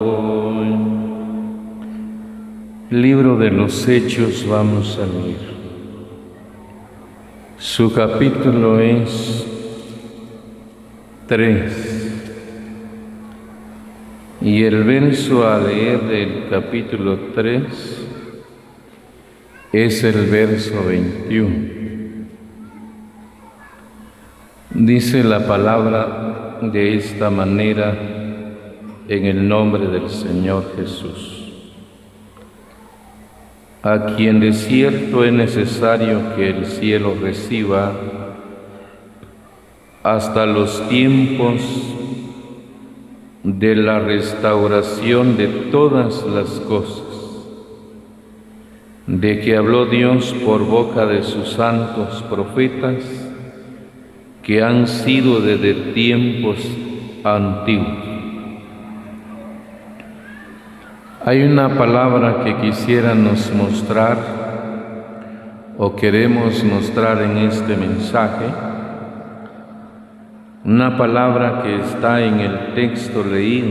Hoy, libro de los Hechos vamos a leer. Su capítulo es 3 y el verso a leer del capítulo 3 es el verso 21. Dice la palabra de esta manera en el nombre del Señor Jesús. A quien de cierto es necesario que el cielo reciba hasta los tiempos de la restauración de todas las cosas, de que habló Dios por boca de sus santos profetas, que han sido desde tiempos antiguos. Hay una palabra que quisiéramos mostrar o queremos mostrar en este mensaje, una palabra que está en el texto leído.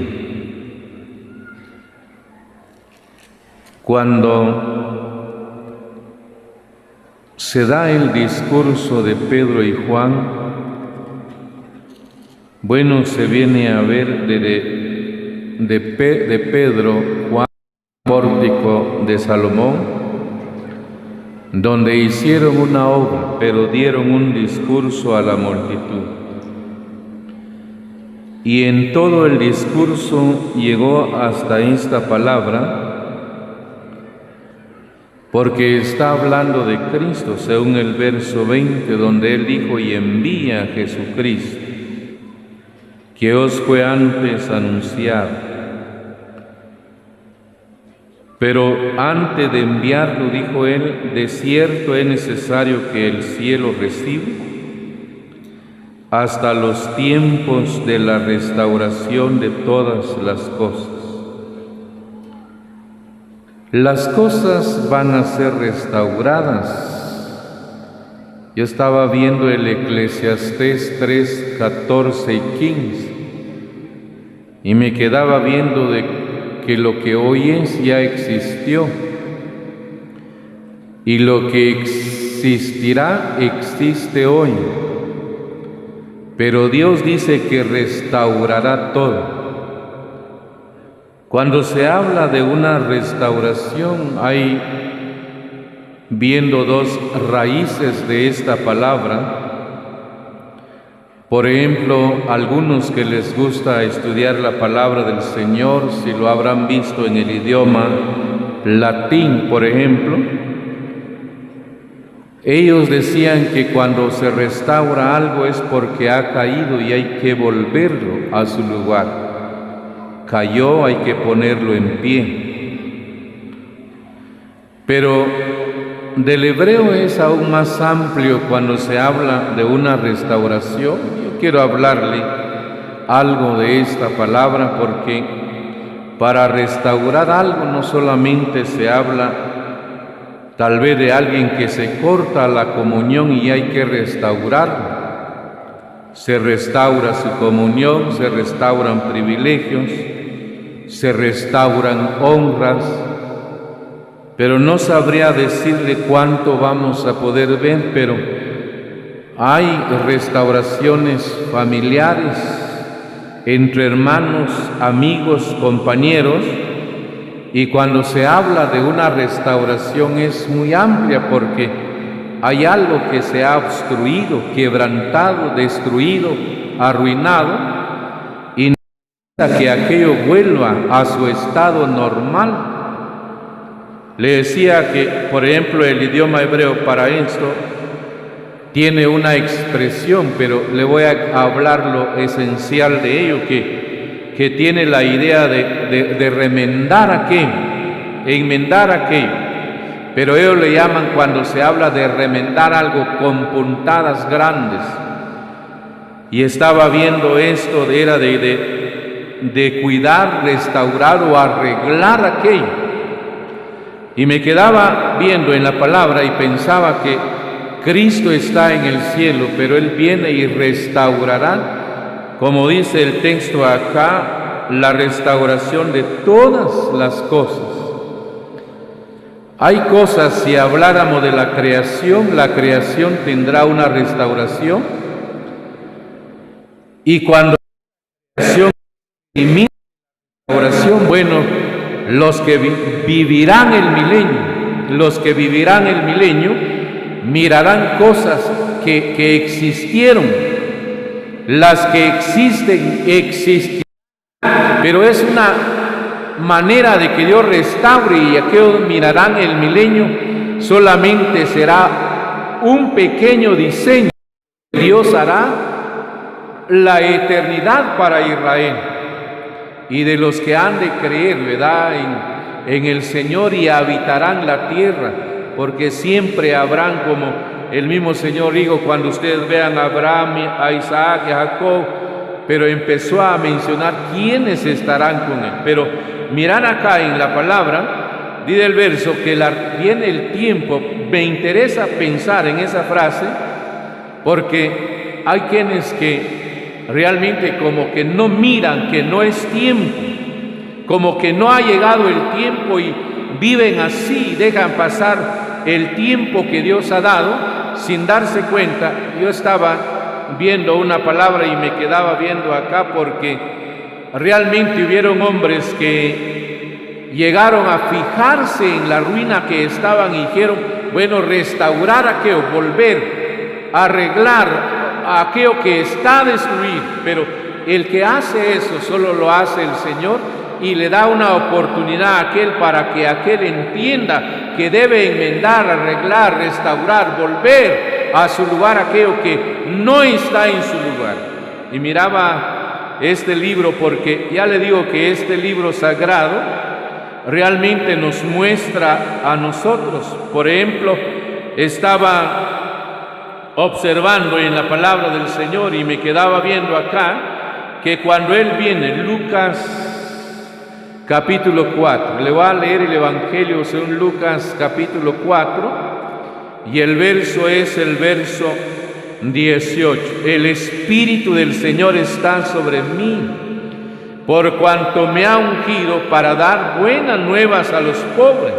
Cuando se da el discurso de Pedro y Juan, bueno, se viene a ver de Pedro, Juan, pórtico de Salomón, donde hicieron una obra, pero dieron un discurso a la multitud. Y en todo el discurso llegó hasta esta palabra, porque está hablando de Cristo, según el verso 20, donde Él dijo: y envía a Jesucristo, que os fue antes anunciado. Pero antes de enviarlo, dijo Él, de cierto es necesario que el cielo reciba hasta los tiempos de la restauración de todas las cosas. Las cosas van a ser restauradas. Yo estaba viendo el Eclesiastés 3, 14 y 15 y me quedaba viendo que lo que hoy es ya existió y lo que existirá existe hoy, pero Dios dice que restaurará todo. Cuando se habla de una restauración, hay, viendo dos raíces de esta palabra. Por ejemplo, algunos que les gusta estudiar la palabra del Señor, si lo habrán visto en el idioma latín, por ejemplo, ellos decían que cuando se restaura algo es porque ha caído y hay que volverlo a su lugar. Cayó, hay que ponerlo en pie. Pero del hebreo es aún más amplio cuando se habla de una restauración. Yo quiero hablarle algo de esta palabra, porque para restaurar algo no solamente se habla tal vez de alguien que se corta la comunión y hay que restaurarlo. Se restaura su comunión, se restauran privilegios, se restauran honras, pero no sabría decirle cuánto vamos a poder ver, pero hay restauraciones familiares, entre hermanos, amigos, compañeros, y cuando se habla de una restauración es muy amplia, porque hay algo que se ha obstruido, quebrantado, destruido, arruinado, y necesita que aquello vuelva a su estado normal. Le decía que, por ejemplo, el idioma hebreo para esto tiene una expresión, pero le voy a hablar lo esencial de ello, que tiene la idea de remendar aquello, enmendar aquello. Pero ellos le llaman, cuando se habla de remendar algo, con puntadas grandes. Y estaba viendo esto, era de cuidar, restaurar o arreglar aquello. Y me quedaba viendo en la palabra y pensaba que Cristo está en el cielo, pero Él viene y restaurará, como dice el texto acá, la restauración de todas las cosas. Hay cosas, si habláramos de la creación tendrá una restauración. Y cuando la creación imita la restauración, bueno, los que vivirán el milenio, mirarán cosas que existieron, las que existen, existirán, pero es una manera de que Dios restaure, y aquellos mirarán el milenio, solamente será un pequeño diseño que Dios hará la eternidad para Israel y de los que han de creer, ¿verdad?, en el Señor, y habitarán la tierra, porque siempre habrán, como el mismo Señor dijo, cuando ustedes vean a Abraham, a Isaac y a Jacob, pero empezó a mencionar quiénes estarán con él. Pero miran acá en la palabra, dice el verso, que viene el tiempo. Me interesa pensar en esa frase, porque hay quienes que realmente como que no miran que no es tiempo, como que no ha llegado el tiempo, y viven así, dejan pasar el tiempo que Dios ha dado sin darse cuenta. Yo estaba viendo una palabra y me quedaba viendo acá, porque realmente hubieron hombres que llegaron a fijarse en la ruina que estaban y dijeron, bueno, restaurar aquello, volver, arreglar aquello que está destruido. Pero el que hace eso solo lo hace el Señor, y le da una oportunidad a aquel para que aquel entienda que debe enmendar, arreglar, restaurar, volver a su lugar aquello que no está en su lugar. Y miraba este libro, porque ya le digo que este libro sagrado realmente nos muestra a nosotros. Por ejemplo, estaba observando en la palabra del Señor y me quedaba viendo acá que cuando Él viene, Lucas capítulo 4, le voy a leer el Evangelio según Lucas capítulo 4, y el verso es el verso 18. El Espíritu del Señor está sobre mí, por cuanto me ha ungido para dar buenas nuevas a los pobres.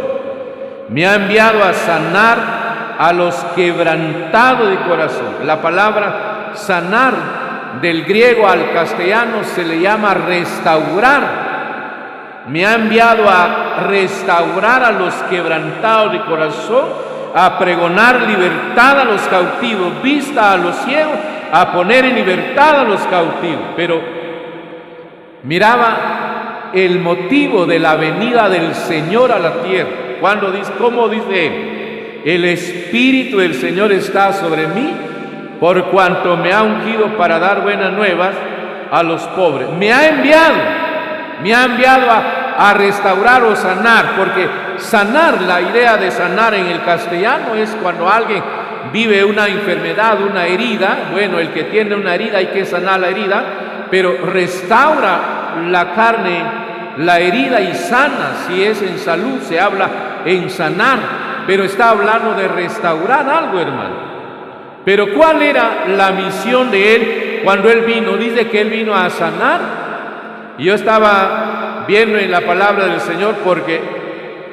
Me ha enviado a sanar a los quebrantados de corazón. La palabra sanar del griego al castellano se le llama restaurar. Me ha enviado a restaurar a los quebrantados de corazón, a pregonar libertad a los cautivos, vista a los ciegos, a poner en libertad a los cautivos. Pero miraba el motivo de la venida del Señor a la tierra. Cuando dice, ¿cómo dice él? El Espíritu del Señor está sobre mí, por cuanto me ha ungido para dar buenas nuevas a los pobres. Me ha enviado a restaurar o sanar, porque sanar, la idea de sanar en el castellano es cuando alguien vive una enfermedad, una herida. Bueno, el que tiene una herida hay que sanar la herida, pero restaura la carne, la herida, y sana. Si es en salud, se habla en sanar, pero está hablando de restaurar algo, hermano. Pero ¿cuál era la misión de Él cuando Él vino? Dice que Él vino a sanar. Y yo estaba viendo en la palabra del Señor, porque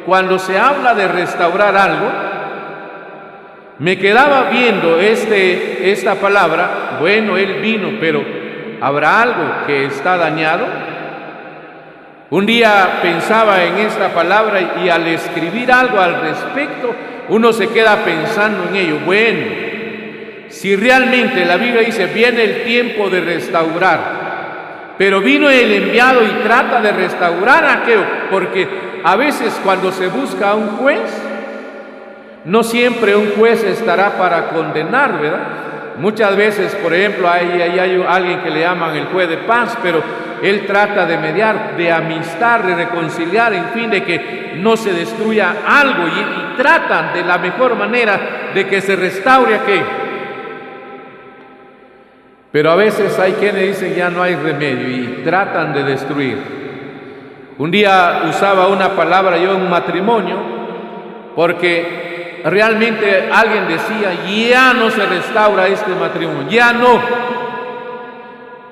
cuando se habla de restaurar algo, me quedaba viendo esta palabra. Bueno, Él vino, pero ¿habrá algo que está dañado? Un día pensaba en esta palabra, y al escribir algo al respecto, uno se queda pensando en ello. Bueno, si realmente la Biblia dice, viene el tiempo de restaurar, pero vino el enviado y trata de restaurar aquello, porque a veces cuando se busca a un juez, no siempre un juez estará para condenar, ¿verdad? Muchas veces, por ejemplo, hay alguien que le llaman el juez de paz, pero él trata de mediar, de amistad, de reconciliar, en fin, de que no se destruya algo, y tratan de la mejor manera de que se restaure aquello. Pero a veces hay quienes dicen ya no hay remedio y tratan de destruir. Un día usaba una palabra yo en un matrimonio, porque realmente alguien decía, ya no se restaura este matrimonio, ya no.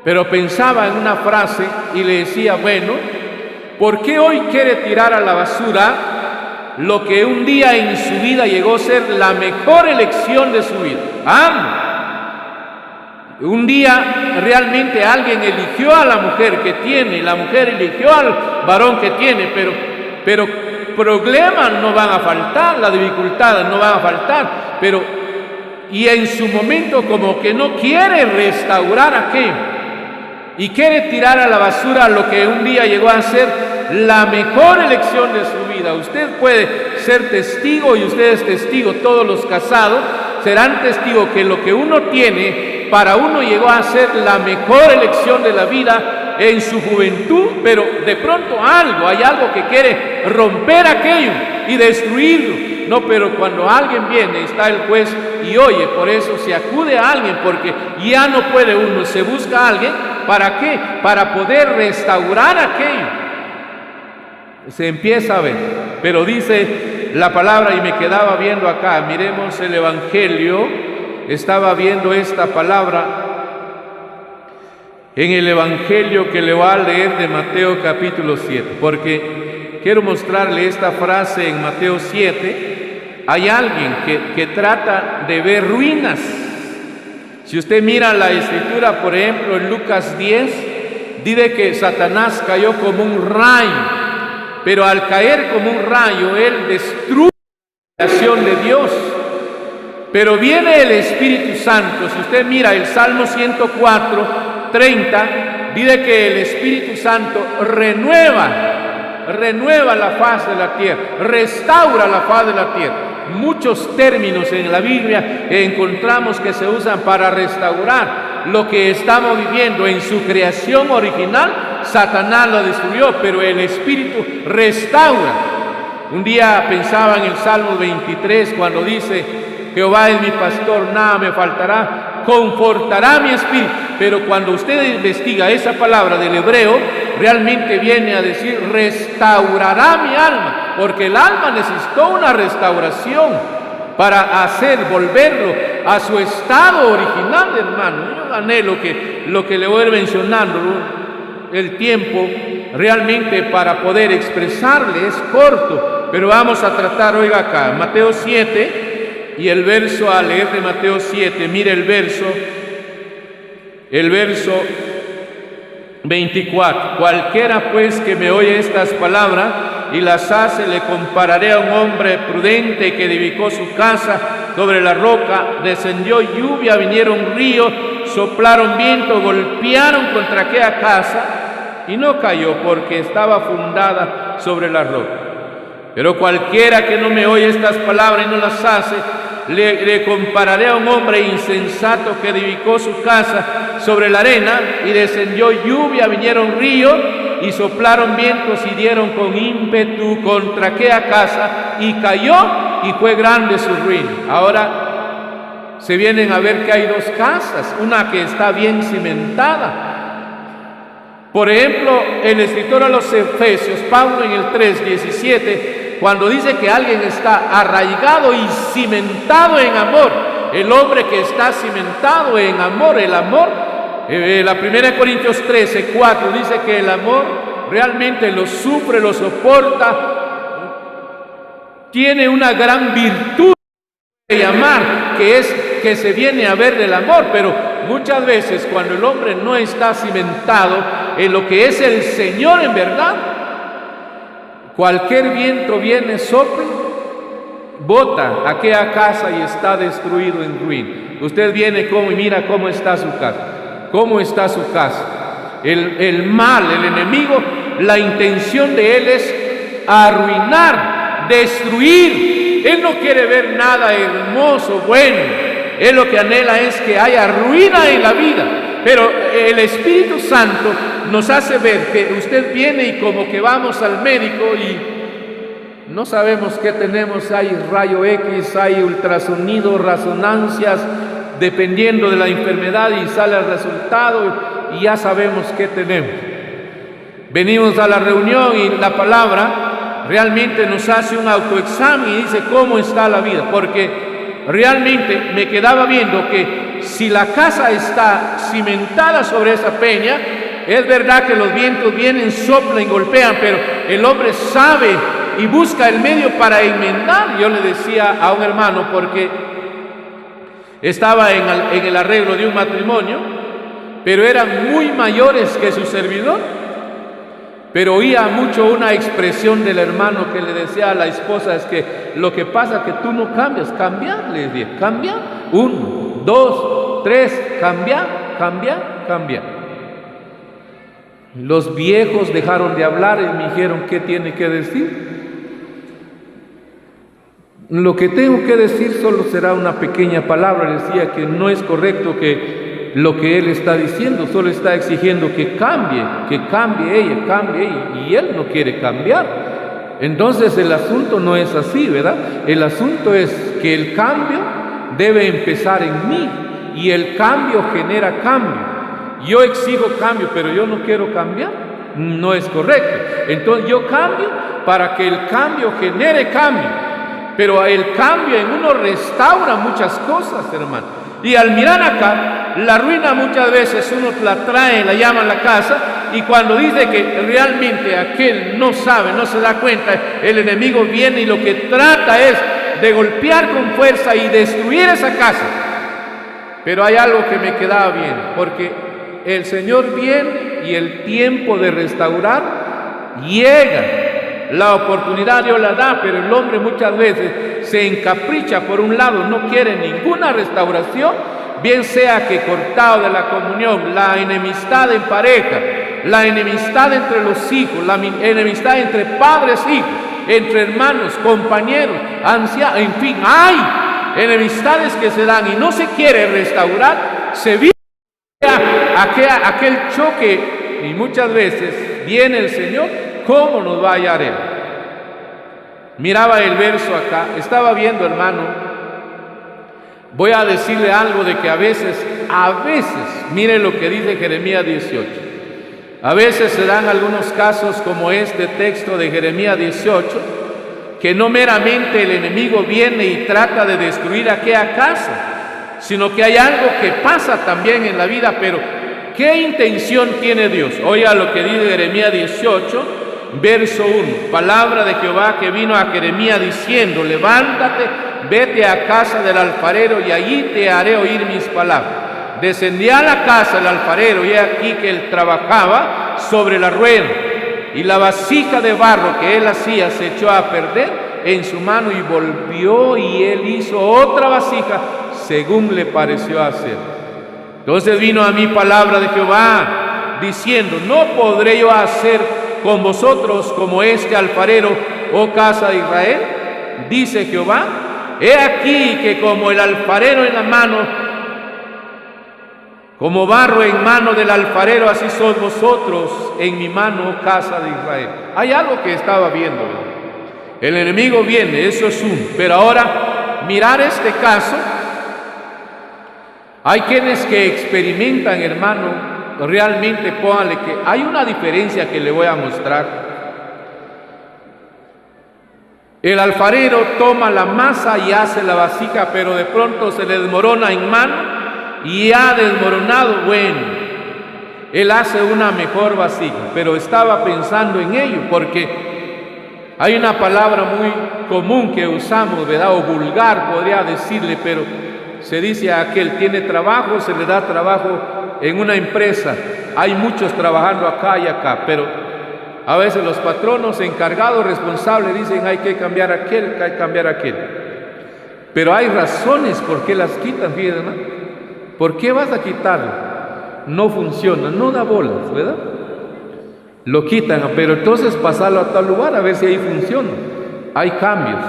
pero pensaba en una frase y le decía, bueno, ¿por qué hoy quiere tirar a la basura lo que un día en su vida llegó a ser la mejor elección de su vida? Un día realmente alguien eligió a la mujer que tiene, la mujer eligió al varón que tiene, pero problemas no van a faltar, las dificultades no van a faltar, y en su momento como que no quiere restaurar aquello y quiere tirar a la basura lo que un día llegó a ser la mejor elección de su vida. Usted puede ser testigo, y usted es testigo, todos los casados serán testigos que lo que uno tiene, para uno llegó a ser la mejor elección de la vida en su juventud, pero de pronto hay algo que quiere romper aquello y destruirlo. No, pero cuando alguien viene, está el juez y oye, por eso se acude a alguien, porque ya no puede uno, se busca a alguien. ¿Para qué? Para poder restaurar aquello. Se empieza a ver, pero dice la palabra, y me quedaba viendo acá, miremos el Evangelio, estaba viendo esta palabra en el Evangelio que le voy a leer de Mateo capítulo 7, porque quiero mostrarle esta frase en Mateo 7. Hay alguien que trata de ver ruinas. Si usted mira la escritura, por ejemplo, en Lucas 10, dice que Satanás cayó como un rayo, pero al caer como un rayo, él destruye la creación de Dios. Pero viene el Espíritu Santo. Si usted mira el Salmo 104, 30, dice que el Espíritu Santo renueva la faz de la tierra, restaura la faz de la tierra. Muchos términos en la Biblia encontramos que se usan para restaurar lo que estamos viviendo en su creación original. Satanás lo destruyó, pero el Espíritu restaura. Un día pensaba en el Salmo 23 cuando dice: Jehová es mi pastor, nada me faltará, confortará mi espíritu. Pero cuando usted investiga esa palabra del hebreo, realmente viene a decir restaurará mi alma, porque el alma necesitó una restauración para volverlo a su estado original, hermano. Yo anhelo que lo que le voy mencionando, el tiempo realmente para poder expresarle es corto, pero vamos a tratar, oiga acá, Mateo 7, y el verso, a leer de Mateo 7, mire el verso 24. Cualquiera pues que me oye estas palabras y las hace, le compararé a un hombre prudente que edificó su casa sobre la roca. Descendió lluvia, vinieron ríos, soplaron viento, golpearon contra aquella casa y no cayó, porque estaba fundada sobre la roca. Pero cualquiera que no me oye estas palabras y no las hace, le compararé a un hombre insensato que edificó su casa sobre la arena, y descendió lluvia, vinieron ríos y soplaron vientos y dieron con ímpetu contra aquella casa, y cayó, y fue grande su ruina. Ahora se vienen a ver que hay dos casas, una que está bien cimentada. Por ejemplo, el escritor a los Efesios, Pablo, en el 3:17, cuando dice que alguien está arraigado y cimentado en amor, el hombre que está cimentado en amor, el amor, la 1 Corintios 13:4 dice que el amor realmente lo sufre, lo soporta, tiene una gran virtud de amar, que es que se viene a ver del amor. Pero muchas veces cuando el hombre no está cimentado en lo que es el Señor en verdad, cualquier viento viene, sopla, bota aquella casa y está destruido en ruina. Usted viene y mira cómo está su casa. ¿Cómo está su casa? El mal, el enemigo, la intención de él es arruinar, destruir. Él no quiere ver nada hermoso, bueno. Él lo que anhela es que haya ruina en la vida. Pero el Espíritu Santo nos hace ver que usted viene y como que vamos al médico y no sabemos qué tenemos. Hay rayo X, hay ultrasonido, resonancias, dependiendo de la enfermedad, y sale el resultado y ya sabemos qué tenemos. Venimos a la reunión y la palabra realmente nos hace un autoexamen y dice cómo está la vida, porque realmente me quedaba viendo que si la casa está cimentada sobre esa peña, es verdad que los vientos vienen, soplan y golpean, pero el hombre sabe y busca el medio para enmendar. Yo le decía a un hermano, porque estaba en el arreglo de un matrimonio, pero eran muy mayores que su servidor, pero oía mucho una expresión del hermano que le decía a la esposa: es que lo que pasa es que tú no cambias. Cambia, le decía, cambia, 1, 2, 3, cambia. Los viejos dejaron de hablar y me dijeron: ¿qué tiene que decir? Lo que tengo que decir solo será una pequeña palabra. Decía que no es correcto que lo que él está diciendo, solo está exigiendo que cambie ella, y él no quiere cambiar. Entonces el asunto no es así, ¿verdad? El asunto es que el cambio debe empezar en mí, y el cambio genera cambio. Yo exijo cambio, pero yo no quiero cambiar. No es correcto. Entonces yo cambio para que el cambio genere cambio. Pero el cambio en uno restaura muchas cosas, hermano. Y al mirar acá, la ruina muchas veces uno la trae, la llama a la casa, y cuando dice que realmente aquel no sabe, no se da cuenta, el enemigo viene y lo que trata es de golpear con fuerza y destruir esa casa. Pero hay algo que me quedaba bien, porque el Señor viene y el tiempo de restaurar llega. La oportunidad Dios la da, pero el hombre muchas veces se encapricha por un lado, no quiere ninguna restauración, bien sea que cortado de la comunión, la enemistad en pareja, la enemistad entre los hijos, la enemistad entre padres e hijos, entre hermanos, compañeros, ancianos, en fin, hay enemistades que se dan y no se quiere restaurar, se vive aquel choque, y muchas veces viene el Señor. ¿Cómo nos va a hallar Él? Miraba el verso acá, estaba viendo, hermano, voy a decirle algo de que a veces, mire lo que dice Jeremías 18, a veces se dan algunos casos como este texto de Jeremías 18, que no meramente el enemigo viene y trata de destruir aquella casa, sino que hay algo que pasa también en la vida. Pero ¿qué intención tiene Dios? Oiga lo que dice Jeremías 18, verso 1, palabra de Jehová que vino a Jeremías diciendo: levántate, vete a casa del alfarero y allí te haré oír mis palabras. Descendí a la casa del alfarero y he aquí que él trabajaba sobre la rueda, y la vasija de barro que él hacía se echó a perder en su mano, y volvió y él hizo otra vasija según le pareció hacer. Entonces vino a mí palabra de Jehová diciendo: no podré yo hacer con vosotros como este alfarero, oh casa de Israel, dice Jehová. He aquí que como el alfarero en la mano, como barro en mano del alfarero, así sois vosotros en mi mano, oh casa de Israel. Hay algo que estaba viendo, ¿verdad? El enemigo viene, eso es pero ahora mirar este caso, hay quienes que experimentan, hermano, realmente póngale que hay una diferencia que le voy a mostrar. El alfarero toma la masa y hace la vasija, pero de pronto se le desmorona en mano, y ha desmoronado, bueno, él hace una mejor vasija, pero estaba pensando en ello, porque hay una palabra muy común que usamos, ¿verdad? O vulgar podría decirle, pero se dice a aquel tiene trabajo, se le da trabajo en una empresa. Hay muchos trabajando acá y acá, pero a veces los patronos encargados, responsables, dicen hay que cambiar aquel, hay que cambiar aquel. Pero hay razones por qué las quitan, fíjense, ¿no? ¿Por qué vas a quitarlo? No funciona, no da bolas, ¿verdad? Lo quitan, pero entonces pasarlo a tal lugar a ver si ahí funciona. Hay cambios.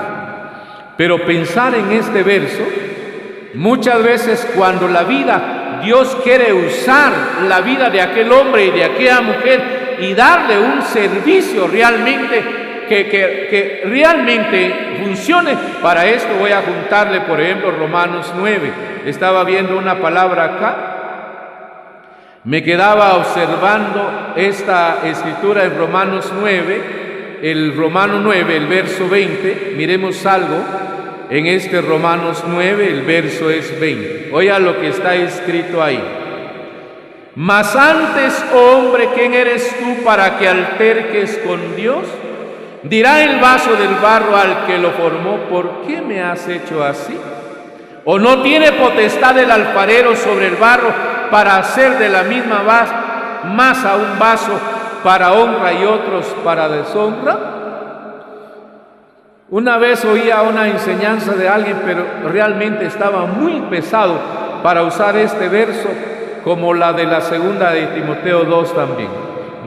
Pero pensar en este verso, muchas veces cuando la vida, Dios quiere usar la vida de aquel hombre y de aquella mujer y darle un servicio realmente que realmente funcione. Para esto voy a juntarle, por ejemplo, Romanos 9. Estaba viendo una palabra acá, me quedaba observando esta escritura en Romanos 9, el Romano 9, el verso 20. Miremos algo en este Romanos 9, el verso es 20. Oiga lo que está escrito ahí. Mas antes, oh hombre, ¿quién eres tú para que alterques con Dios? Dirá el vaso del barro al que lo formó, ¿por qué me has hecho así? ¿O no tiene potestad el alfarero sobre el barro para hacer de la misma masa un vaso para honra y otros para deshonra? Una vez oía una enseñanza de alguien, pero realmente estaba muy pesado para usar este verso, como la de la segunda de Timoteo 2 también,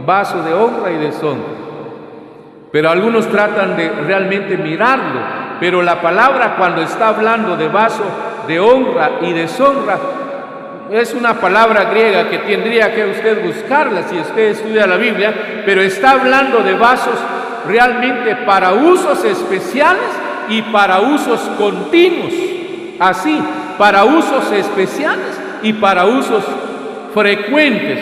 vaso de honra y deshonra. Pero algunos tratan de realmente mirarlo, pero la palabra cuando está hablando de vaso de honra y deshonra, es una palabra griega que tendría que usted buscarla si usted estudia la Biblia, pero está hablando de vasos realmente para usos especiales y para usos continuos, así, para usos especiales y para usos frecuentes.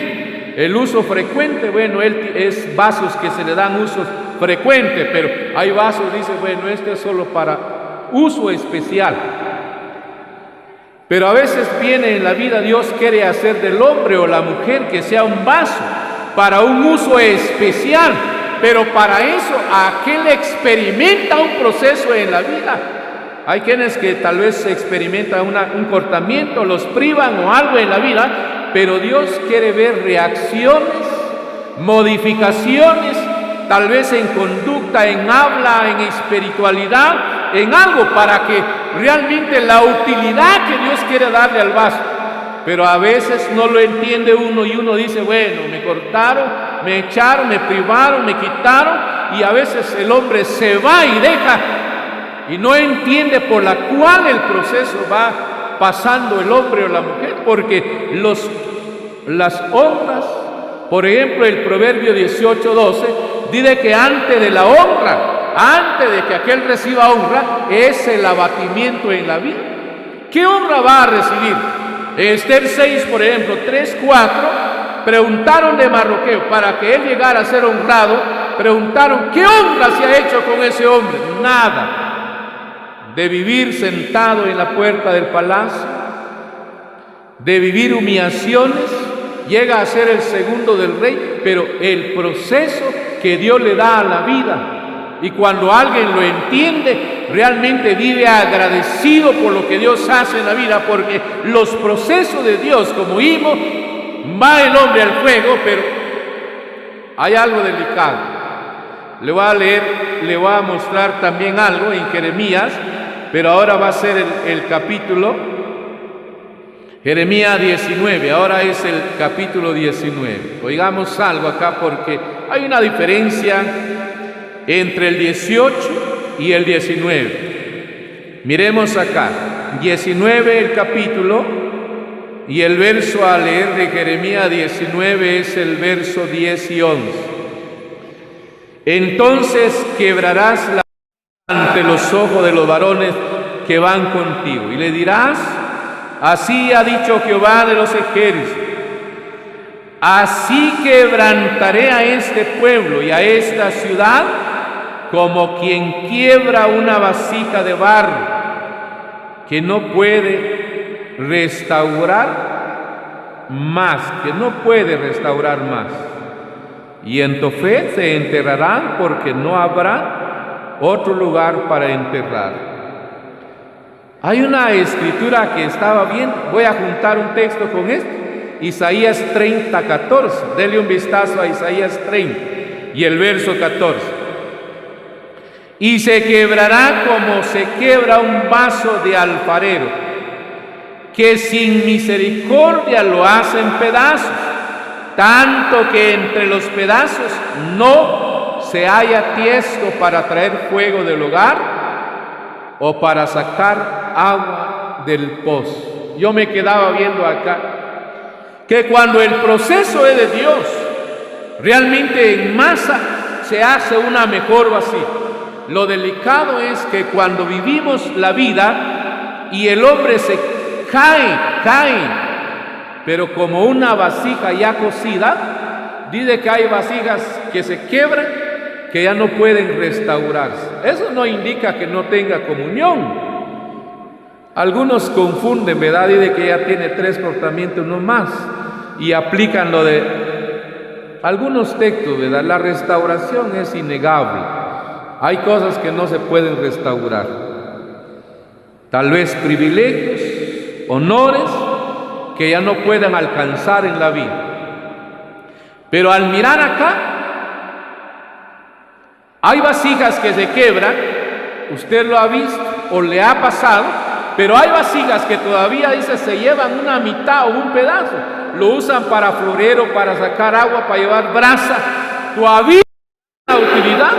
El uso frecuente, bueno, es vasos que se le dan usos frecuentes, pero hay vasos, dice, bueno, este es solo para uso especial. Pero a veces viene en la vida, Dios quiere hacer del hombre o la mujer que sea un vaso para un uso especial, pero para eso aquel experimenta un proceso en la vida. Hay quienes que tal vez experimentan un cortamiento, los privan o algo en la vida, pero Dios quiere ver reacciones, modificaciones, tal vez en conducta, en habla, en espiritualidad, en algo para que realmente la utilidad que Dios quiere darle al vaso. Pero a veces no lo entiende uno y uno dice, bueno, me cortaron, me echaron, me privaron, me quitaron, y a veces el hombre se va y deja y no entiende por la cual el proceso va pasando el hombre o la mujer, porque las honras, por ejemplo, el Proverbio 18:12 dice que antes de la honra, antes de que aquel reciba honra, es el abatimiento en la vida. ¿Qué honra va a recibir? En Esther 6, por ejemplo, 3-4, preguntaron de Mardoqueo para que él llegara a ser honrado, preguntaron, ¿qué honra se ha hecho con ese hombre? Nada. De vivir sentado en la puerta del palacio, de vivir humillaciones, llega a ser el segundo del rey, pero el proceso que Dios le da a la vida. Y cuando alguien lo entiende, realmente vive agradecido por lo que Dios hace en la vida, porque los procesos de Dios, como vimos, va el hombre al fuego, pero hay algo delicado. Le voy a leer, le voy a mostrar también algo en Jeremías, pero ahora va a ser el capítulo, Jeremías 19, ahora es el capítulo 19. Oigamos algo acá porque hay una diferencia entre el 18 y el 19. Miremos acá, 19 el capítulo y el verso a leer de Jeremías 19 es el verso 10 y 11. Entonces quebrarás la ante los ojos de los varones que van contigo y le dirás, así ha dicho Jehová de los ejércitos, así quebrantaré a este pueblo y a esta ciudad como quien quiebra una vasija de barro que no puede restaurar más, y en Tofet se enterrarán porque no habrá otro lugar para enterrar. Hay una escritura que estaba bien, voy a juntar un texto con esto, Isaías 30:14, denle un vistazo a Isaías 30 y el verso 14. Y se quebrará como se quebra un vaso de alfarero, que sin misericordia lo hace en pedazos, tanto que entre los pedazos no se halla tiesto para traer fuego del hogar o para sacar agua del pozo. Yo me quedaba viendo acá que cuando el proceso es de Dios, realmente en masa se hace una mejor vasija. Lo delicado es que cuando vivimos la vida y el hombre se cae, pero como una vasija ya cocida, dice que hay vasijas que se quiebran, que ya no pueden restaurarse. Eso no indica que no tenga comunión, Algunos confunden, ¿verdad? Dice que ya tiene 3 cortamientos, no más, y aplican lo de algunos textos, ¿verdad? La restauración es innegable. Hay cosas que no se pueden restaurar. Tal vez privilegios, honores que ya no puedan alcanzar en la vida. Pero al mirar acá, hay vasijas que se quebran, usted lo ha visto o le ha pasado, pero hay vasijas que todavía, dice, se llevan una mitad o un pedazo. Lo usan para florero, para sacar agua, para llevar brasa. Todavía hay una utilidad.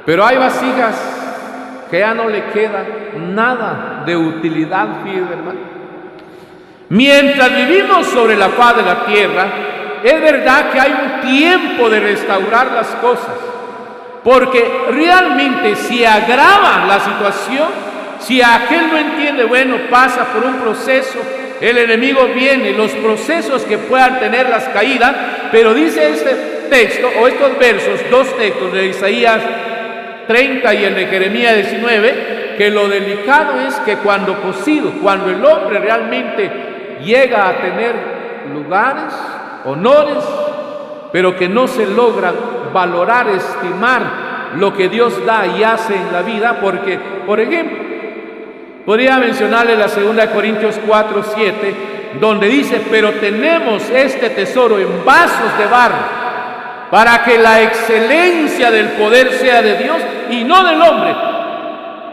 Pero hay vasijas que ya no le queda nada de utilidad, fíjate, hermano. Mientras vivimos sobre la faz de la tierra, es verdad que hay un tiempo de restaurar las cosas. Porque realmente si agrava la situación, si aquel no entiende, bueno, pasa por un proceso, el enemigo viene, los procesos que puedan tener las caídas, pero dice este texto, o estos versos, 2 textos de Isaías 30 y el de Jeremías 19, que lo delicado es que cuando el hombre realmente llega a tener lugares, honores, pero que no se logran valorar, estimar lo que Dios da y hace en la vida, porque, por ejemplo, podría mencionarle la 2 Corintios 4:7, donde dice, pero tenemos este tesoro en vasos de barro, para que la excelencia del poder sea de Dios y no del hombre.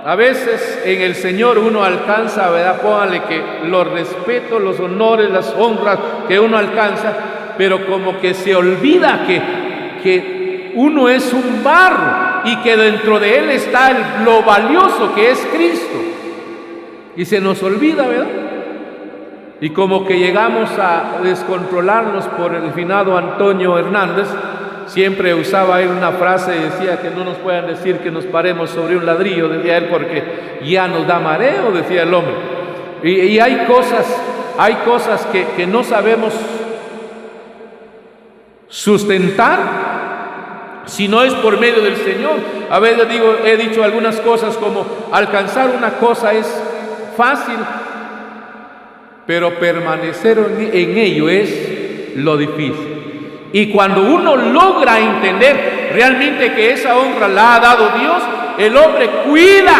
A veces en el Señor uno alcanza, ¿verdad? Póngale que los respetos, los honores, las honras que uno alcanza, pero como que se olvida que uno es un barro y que dentro de él está lo valioso que es Cristo. Y se nos olvida, ¿verdad? Y como que llegamos a descontrolarnos por el finado Antonio Hernández. Siempre usaba él una frase y decía que no nos puedan decir que nos paremos sobre un ladrillo, decía él, porque ya nos da mareo, decía el hombre. Y hay cosas que no sabemos sustentar si no es por medio del Señor. A veces he dicho algunas cosas como alcanzar una cosa es fácil, pero permanecer en ello es lo difícil. Y cuando uno logra entender realmente que esa honra la ha dado Dios, el hombre cuida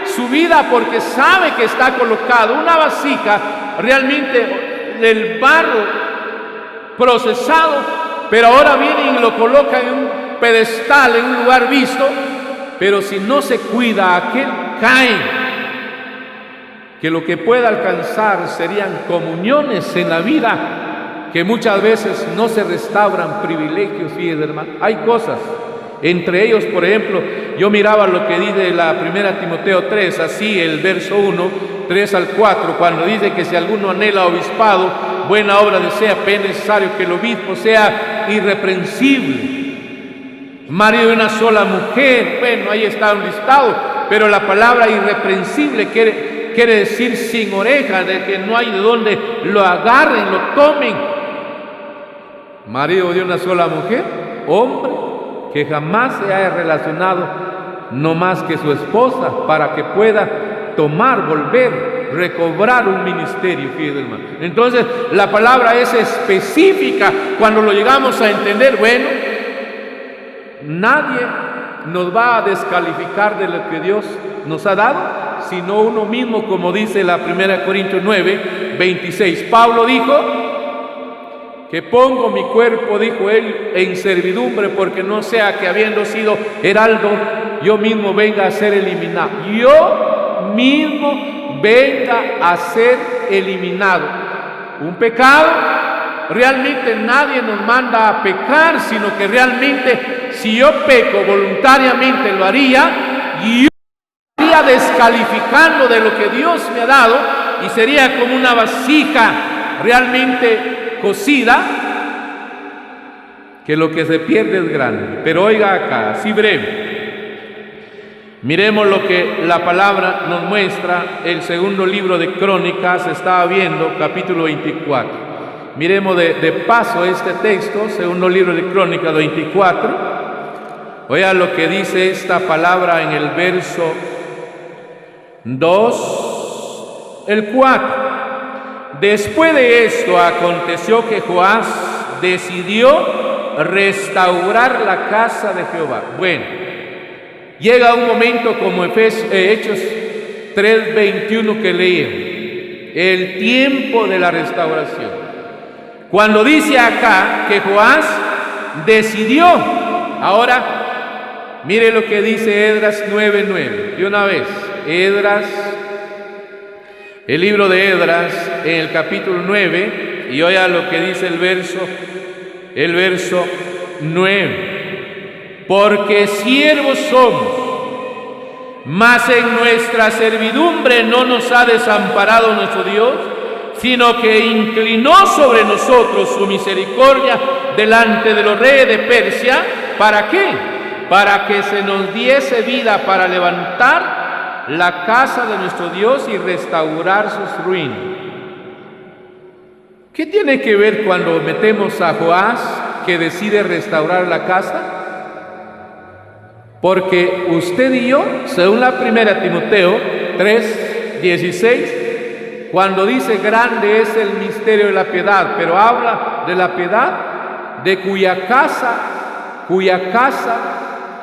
su vida porque sabe que está colocado una vasija realmente del barro procesado, pero ahora viene y lo coloca en un pedestal, en un lugar visto, pero si no se cuida aquel, cae. Que lo que pueda alcanzar serían comuniones en la vida que muchas veces no se restauran, privilegios, fíjate, hermano. Hay cosas, entre ellos, por ejemplo, yo miraba lo que dice la 1 Timoteo 3, así el verso 1, 3 al 4, cuando dice que si alguno anhela obispado, buena obra desea, pero es necesario que el obispo sea irreprensible, marido de una sola mujer. Bueno, ahí está un listado, pero la palabra irreprensible quiere decir sin oreja, de que no hay de donde lo agarren, lo tomen. Marido de una sola mujer, hombre que jamás se haya relacionado no más que su esposa, para que pueda tomar, volver, recobrar un ministerio, fíjate, hermano. Entonces la palabra es específica cuando lo llegamos a entender. Bueno, nadie nos va a descalificar de lo que Dios nos ha dado, sino uno mismo, como dice la 1 Corintios 9, 26. Pablo dijo que pongo mi cuerpo, dijo él, en servidumbre, porque no sea que habiendo sido heraldo, yo mismo venga a ser eliminado. Yo mismo venga a ser eliminado. Un pecado, realmente nadie nos manda a pecar, sino que realmente si yo peco voluntariamente lo haría, y yo estaría descalificando de lo que Dios me ha dado, y sería como una vasija realmente cocida, que lo que se pierde es grande. Pero oiga acá, así breve, miremos lo que la palabra nos muestra. El segundo libro de Crónicas, estaba viendo, capítulo 24. Miremos de paso este texto, segundo libro de Crónicas 24. Oiga lo que dice esta palabra en el verso 2. El 4. Después de esto aconteció que Joás decidió restaurar la casa de Jehová. Bueno, llega un momento como Hechos 3:21 que leí, el tiempo de la restauración. Cuando dice acá que Joás decidió, ahora mire lo que dice Esdras 9:9, de una vez, Esdras, el libro de Esdras, en el capítulo 9, y oiga lo que dice el verso 9. Porque siervos somos, mas en nuestra servidumbre no nos ha desamparado nuestro Dios, sino que inclinó sobre nosotros su misericordia delante de los reyes de Persia. ¿Para qué? Para que se nos diese vida para levantar la casa de nuestro Dios y restaurar sus ruinas. ¿Qué tiene que ver cuando metemos a Joás que decide restaurar la casa? Porque usted y yo, según la primera Timoteo 3:16, cuando dice grande es el misterio de la piedad, pero habla de la piedad de cuya casa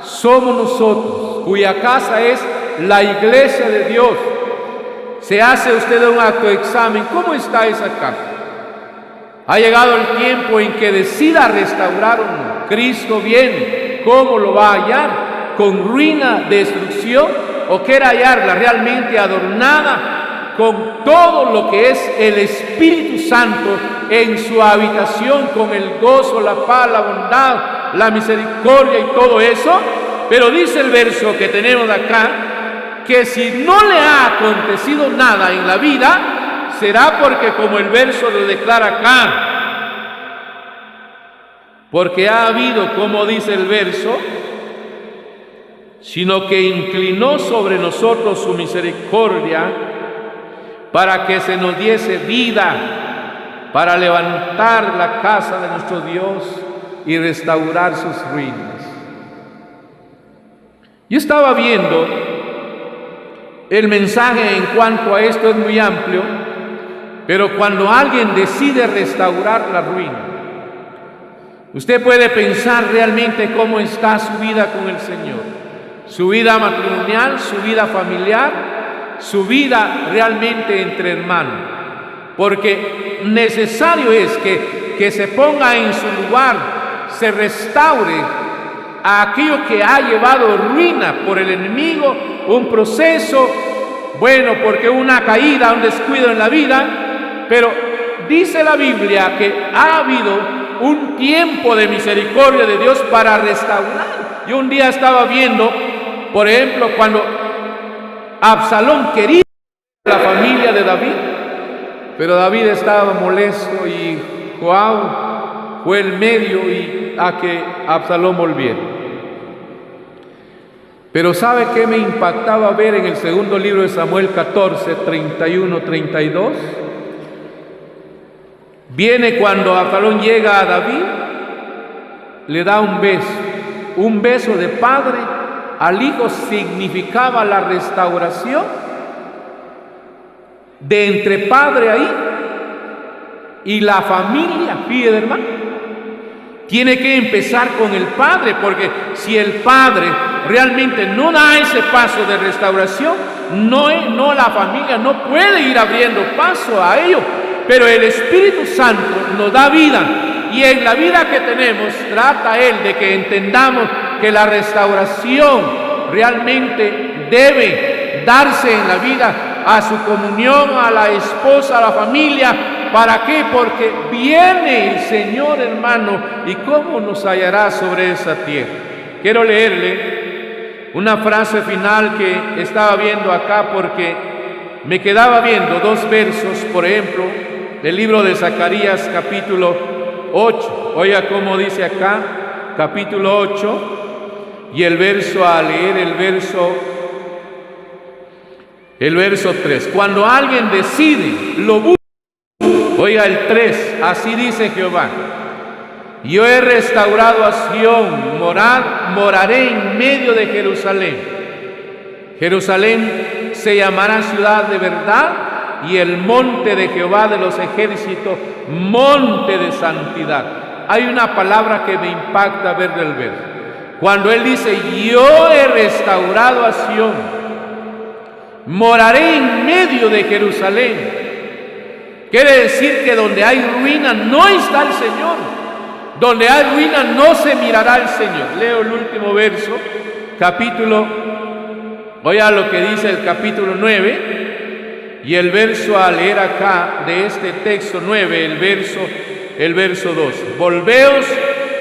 somos nosotros, cuya casa es la iglesia de Dios. Se hace usted un autoexamen, ¿cómo está esa casa? Ha llegado el tiempo en que decida restaurar o no. Cristo viene, ¿cómo lo va a hallar? ¿Con ruina, destrucción? ¿O quiere hallarla realmente adornada con todo lo que es el Espíritu Santo en su habitación, con el gozo, la paz, la bondad, la misericordia y todo eso? Pero dice el verso que tenemos acá, que si no le ha acontecido nada en la vida, será porque, como el verso lo declara acá, porque ha habido, como dice el verso, sino que inclinó sobre nosotros su misericordia para que se nos diese vida para levantar la casa de nuestro Dios y restaurar sus ruinas. Yo estaba viendo el mensaje en cuanto a esto, es muy amplio, pero cuando alguien decide restaurar la ruina, usted puede pensar realmente cómo está su vida con el Señor, su vida matrimonial, su vida familiar, su vida realmente entre hermanos, porque necesario es que se ponga en su lugar, se restaure a aquello que ha llevado ruina por el enemigo, un proceso, bueno, porque una caída, un descuido en la vida, pero dice la Biblia que ha habido un tiempo de misericordia de Dios para restaurar. Yo un día estaba viendo, por ejemplo, cuando Absalón quería la familia de David, pero David estaba molesto y Joab fue el medio y a que Absalón volviera. Pero ¿sabe qué me impactaba ver en el segundo libro de Samuel 14, 31, 32? Viene cuando Absalón llega a David, le da un beso de padre al hijo, significaba la restauración de entre padre a hijo y la familia, fíjate hermano, tiene que empezar con el padre, porque si el padre realmente no da ese paso de restauración, no la familia no puede ir abriendo paso a ello. Pero el Espíritu Santo nos da vida, y en la vida que tenemos trata Él de que entendamos que la restauración realmente debe darse en la vida, a su comunión, a la esposa, a la familia. ¿Para qué? Porque viene el Señor, hermano, y cómo nos hallará sobre esa tierra. Quiero leerle una frase final que estaba viendo acá, porque me quedaba viendo dos versos, por ejemplo, del libro de Zacarías capítulo 8. Oiga cómo dice acá, capítulo 8, y el verso, a leer el verso 3. Cuando alguien decide, lo busca. Oiga el 3, así dice Jehová: yo he restaurado a Sión, moraré en medio de Jerusalén. Jerusalén se llamará ciudad de verdad, y el monte de Jehová de los ejércitos, monte de santidad. Hay una palabra que me impacta ver del verso. Cuando él dice, yo he restaurado a Sión, moraré en medio de Jerusalén. Quiere decir que donde hay ruina no está el Señor. Donde hay ruina no se mirará al Señor. Leo el último verso, oiga lo que dice el capítulo 9, y el verso a leer acá de este texto 9, el verso 2. Volveos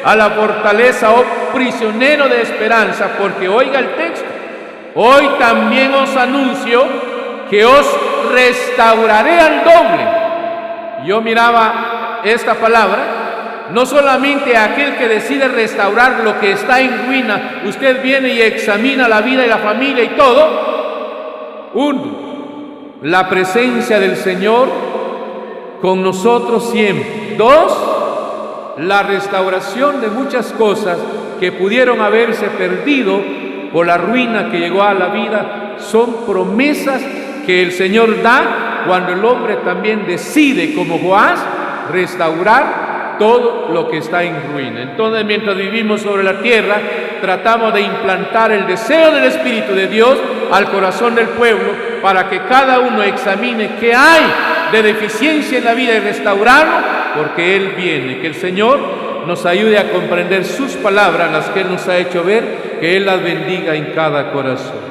a la fortaleza, oh prisionero de esperanza, porque oiga el texto, hoy también os anuncio que os restauraré al doble. Yo miraba esta palabra, no solamente aquel que decide restaurar lo que está en ruina, usted viene y examina la vida y la familia y todo. Uno, la presencia del Señor con nosotros siempre. Dos, la restauración de muchas cosas que pudieron haberse perdido por la ruina que llegó a la vida. Son promesas que el Señor da cuando el hombre también decide, como Joás, restaurar todo lo que está en ruina. Entonces, mientras vivimos sobre la tierra, tratamos de implantar el deseo del Espíritu de Dios al corazón del pueblo, para que cada uno examine qué hay de deficiencia en la vida y restaurarlo, porque Él viene. Que el Señor nos ayude a comprender sus palabras, las que Él nos ha hecho ver, que Él las bendiga en cada corazón.